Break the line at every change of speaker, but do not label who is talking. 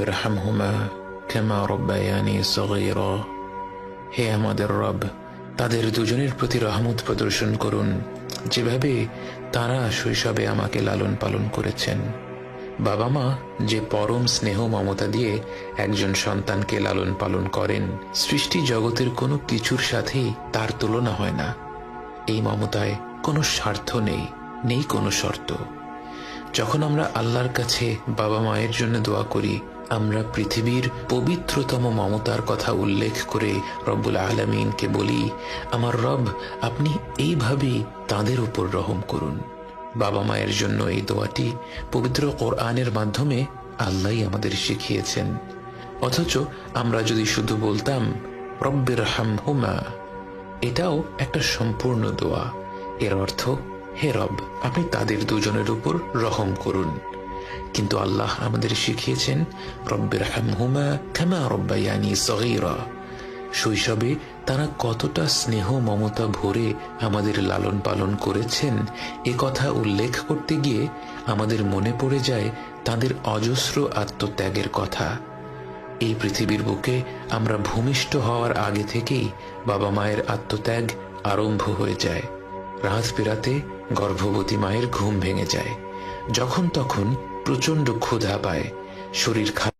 রব্বিরহামহুমা কামা রব্বায়ানি সগীরা। হে আমাদের রব, তাদের দুজনের প্রতি রহমত প্রদর্শন করুন যেভাবে তারা শৈশবে আমাকে লালন পালন করেছেন। বাবা মা যে পরম স্নেহ মমতা দিয়ে একজন সন্তানকে লালন পালন করেন, সৃষ্টি জগতের কোনো কিছুর সাথেই তার তুলনা হয় না। এই মমতায় কোনো স্বার্থ নেই, নেই কোনো শর্ত। যখন আমরা আল্লাহর কাছে বাবা মায়ের জন্য দোয়া করি, আমরা পৃথিবীর পবিত্রতম মমতার কথা উল্লেখ করে রব্বুল আলামিনকে বলি, আমার রব, আপনি এইভাবেই তাদের উপর রহম করুন। বাবা মায়ের জন্য এই দোয়াটি পবিত্র কোরআনের মাধ্যমে আল্লাহই আমাদের শিখিয়েছেন। অথচ আমরা যদি শুধু বলতাম রব্বিরহামহুমা, এটাও একটা সম্পূর্ণ দোয়া। এর অর্থ, হে রব, আপনি তাদের দুজনের উপর রহম করুন। কিন্তু আল্লাহ আমাদের শিখিয়েছেন রব্বিরহামহুমা কামা রব্বায়ানি সগীরা। শৈশবে তারা কতটা স্নেহ মমতা ভরে আমাদের লালন পালন করেছেন এ কথা উল্লেখ করতে গিয়ে আমাদের মনে পড়ে যায় তাদের অজস্র আত্মত্যাগের কথা। এই পৃথিবীর বুকে আমরা ভূমিষ্ঠ হওয়ার আগে থেকেই বাবা মায়ের আত্মত্যাগ আরম্ভ হয়ে যায়। রাত বিরাতে গর্ভবতী মায়ের ঘুম ভেঙে যায়, যখন তখন প্রচণ্ড ক্ষুধা পায়, শরীর